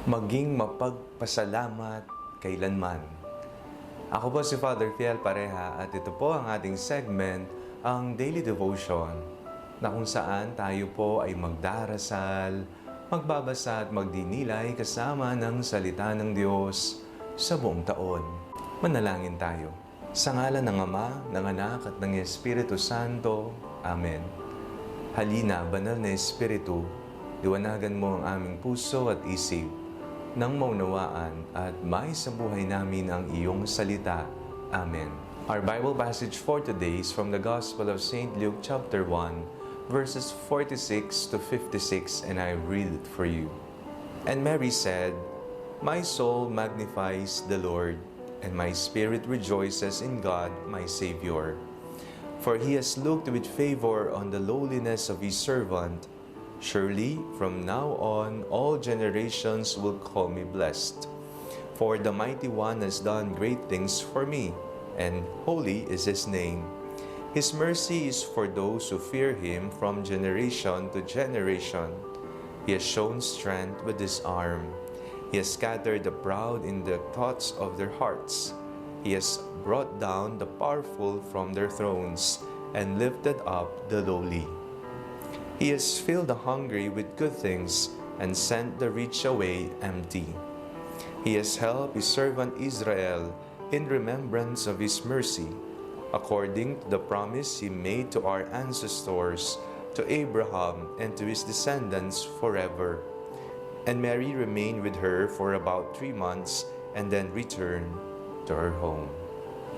maging mapagpasalamat kailanman. Ako po si Father Fiel Pareha at ito po ang ating segment, ang Daily Devotion, na kung saan tayo po ay magdarasal, magbabasa at magdinilay kasama ng salita ng Diyos sa buong taon. Manalangin tayo. Sa ngalan ng Ama, ng Anak at ng Espiritu Santo. Amen. Halina, banal na Espiritu, liwanagan mo ang aming puso at isip, nang maunawaan at maisabuhay namin ang iyong salita. Amen. Our Bible passage for today is from the Gospel of St. Luke chapter 1, verses 46 to 56, and I read it for you. And Mary said, "My soul magnifies the Lord, and my spirit rejoices in God my Savior. For He has looked with favor on the lowliness of His servant. Surely, from now on, all generations will call me blessed. For the Mighty One has done great things for me, and holy is His name. His mercy is for those who fear Him from generation to generation. He has shown strength with His arm. He has scattered the proud in the thoughts of their hearts. He has brought down the powerful from their thrones, and lifted up the lowly. He has filled the hungry with good things, and sent the rich away empty. He has helped His servant Israel in remembrance of His mercy, according to the promise He made to our ancestors, to Abraham and to his descendants forever." And Mary remained with her for about 3 months, and then returned to her home.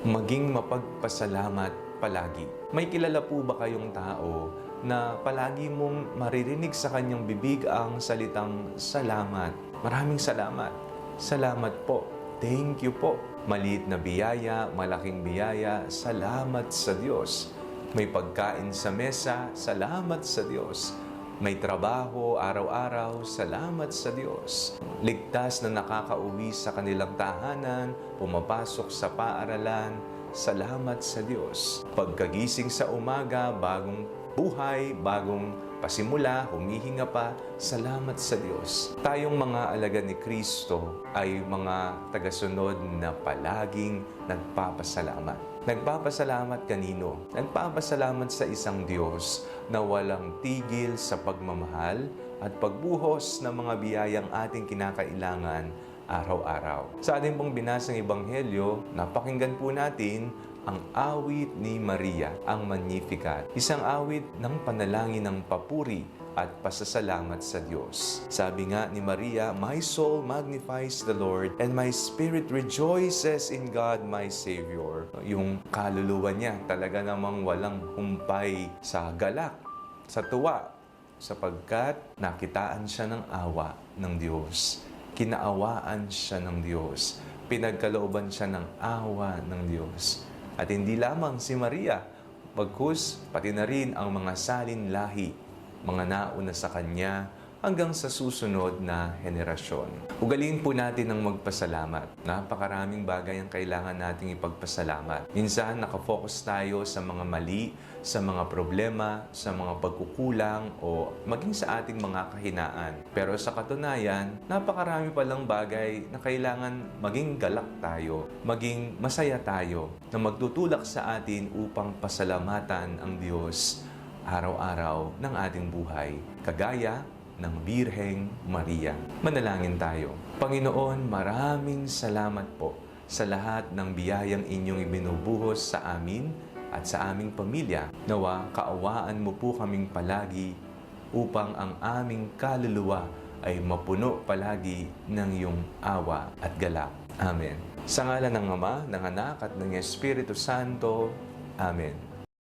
Maging mapagpasalamat palagi. May kilala po ba kayong tao na palagi mong maririnig sa kanyang bibig ang salitang salamat? Maraming salamat. Salamat po. Thank you po. Maliit na biyaya, malaking biyaya, salamat sa Diyos. May pagkain sa mesa, salamat sa Diyos. May trabaho araw-araw, salamat sa Diyos. Ligtas na nakakauwi sa kanilang tahanan, pumapasok sa paaralan, salamat sa Diyos. Pagkagising sa umaga, bagong buhay, bagong pasimula, humihinga pa, salamat sa Diyos. Tayong mga alagad ni Kristo ay mga tagasunod na palaging nagpapasalamat. Nagpapasalamat kanino? Nagpapasalamat sa isang Diyos na walang tigil sa pagmamahal at pagbuhos ng mga biyayang ating kinakailangan araw-araw. Sa ating pong binasang Ebanghelyo, napakinggan po natin ang awit ni Maria, ang Magnificat. Isang awit ng panalangin ng papuri at pasasalamat sa Diyos. Sabi nga ni Maria, "My soul magnifies the Lord, and my spirit rejoices in God my Savior." Yung kaluluwa niya talaga namang walang humpay sa galak, sa tuwa, sapagkat nakitaan siya ng awa ng Diyos. Kinaawaan siya ng Diyos. Pinagkalooban siya ng awa ng Diyos. At hindi lamang si Maria, bagkus pati na rin ang mga salin lahi, mga nauna sa kanya hanggang sa susunod na henerasyon. Ugaliin po natin ang magpasalamat. Napakaraming bagay ang kailangan nating ipagpasalamat. Minsan nakafocus tayo sa mga mali, sa mga problema, sa mga pagkukulang o maging sa ating mga kahinaan. Pero sa katunayan, napakarami palang bagay na kailangan maging galak tayo, maging masaya tayo, na magtutulak sa atin upang pasalamatan ang Diyos araw-araw ng ating buhay. Kagaya ng Birheng Maria. Manalangin tayo. Panginoon, maraming salamat po sa lahat ng biyayang inyong ibinubuhos sa amin at sa aming pamilya. Nawa, kaawaan mo po kaming palagi upang ang aming kaluluwa ay mapuno palagi ng iyong awa at galak. Amen. Sa ngalan ng Ama, ng Anak at ng Espiritu Santo. Amen.